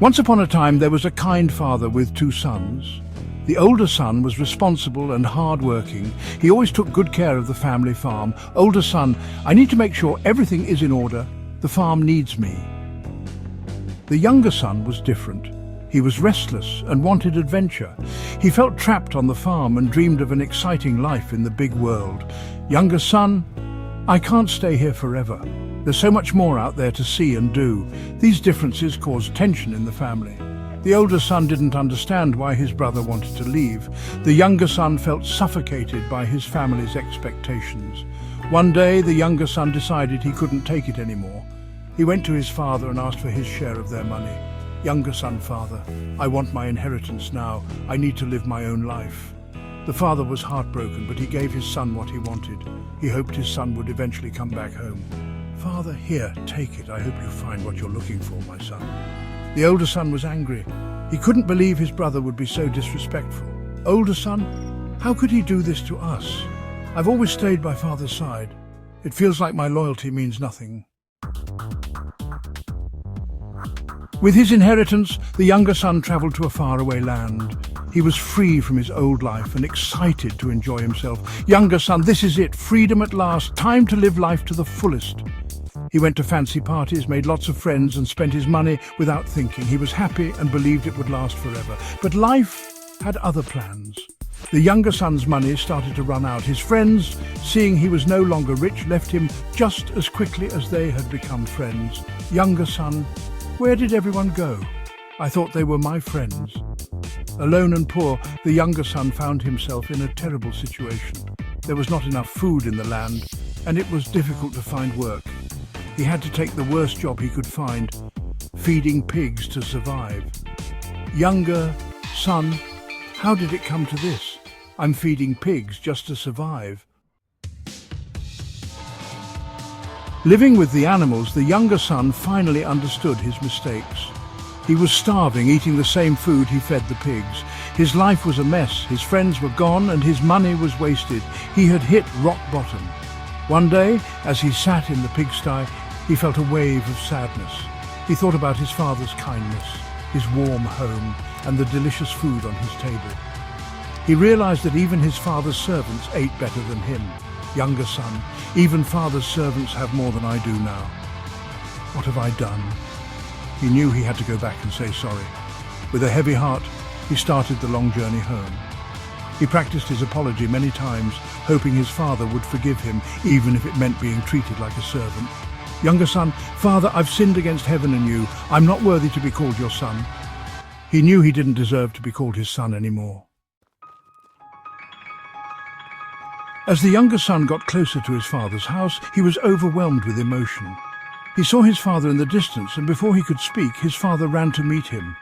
Once upon a time, there was a kind father with two sons. The older son was responsible and hard-working. He always took good care of the family farm. Older son, I need to make sure everything is in order. The farm needs me. The younger son was different. He was restless and wanted adventure. He felt trapped on the farm and dreamed of an exciting life in the big world. Younger son, I can't stay here forever. There's so much more out there to see and do. These differences caused tension in the family. The older son didn't understand why his brother wanted to leave. The younger son felt suffocated by his family's expectations. One day, the younger son decided he couldn't take it anymore. He went to his father and asked for his share of their money. Younger son, father, I want my inheritance now. I need to live my own life. The father was heartbroken, but he gave his son what he wanted. He hoped his son would eventually come back home. Father, here, take it. I hope you find what you're looking for, my son. The older son was angry. He couldn't believe his brother would be so disrespectful. Older son, how could he do this to us? I've always stayed by father's side. It feels like my loyalty means nothing. With his inheritance, the younger son traveled to a faraway land. He was free from his old life and excited to enjoy himself. Younger son, this is it, freedom at last, time to live life to the fullest. He went to fancy parties, made lots of friends and spent his money without thinking. He was happy and believed it would last forever. But life had other plans. The younger son's money started to run out. His friends, seeing he was no longer rich, left him just as quickly as they had become friends. Younger son, where did everyone go? I thought they were my friends. Alone and poor, the younger son found himself in a terrible situation. There was not enough food in the land, and it was difficult to find work. He had to take the worst job he could find, feeding pigs to survive. Younger son, how did it come to this? I'm feeding pigs just to survive. Living with the animals, the younger son finally understood his mistakes. He was starving, eating the same food he fed the pigs. His life was a mess, his friends were gone, and his money was wasted. He had hit rock bottom. One day, as he sat in the pigsty, he felt a wave of sadness. He thought about his father's kindness, his warm home, and the delicious food on his table. He realized that even his father's servants ate better than him. Younger son, even father's servants have more than I do now. What have I done? He knew he had to go back and say sorry. With a heavy heart, he started the long journey home. He practiced his apology many times, hoping his father would forgive him, even if it meant being treated like a servant. Younger son, Father, I've sinned against heaven and you. I'm not worthy to be called your son. He knew he didn't deserve to be called his son anymore. As the younger son got closer to his father's house, he was overwhelmed with emotion. He saw his father in the distance, and before he could speak, his father ran to meet him.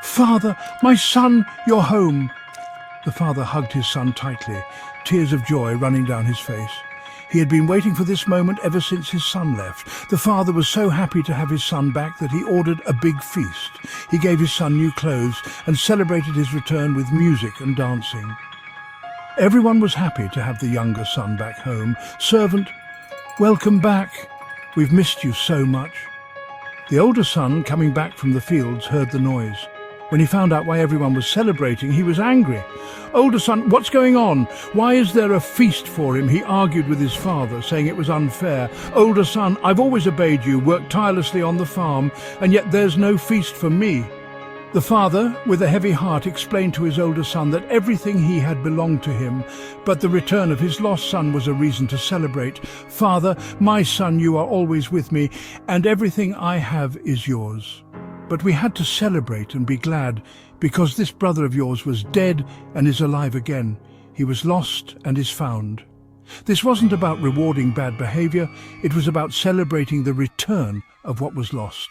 Father, my son, you're home. The father hugged his son tightly, tears of joy running down his face. He had been waiting for this moment ever since his son left. The father was so happy to have his son back that he ordered a big feast. He gave his son new clothes and celebrated his return with music and dancing. Everyone was happy to have the younger son back home. Servant, welcome back. We've missed you so much. The older son, coming back from the fields, heard the noise. When he found out why everyone was celebrating, he was angry. Older son, what's going on? Why is there a feast for him? He argued with his father, saying it was unfair. Older son, I've always obeyed you, worked tirelessly on the farm, and yet there's no feast for me. The father, with a heavy heart, explained to his older son that everything he had belonged to him, but the return of his lost son was a reason to celebrate. Father, my son, you are always with me, and everything I have is yours. But we had to celebrate and be glad, because this brother of yours was dead and is alive again. He was lost and is found. This wasn't about rewarding bad behavior, it was about celebrating the return of what was lost.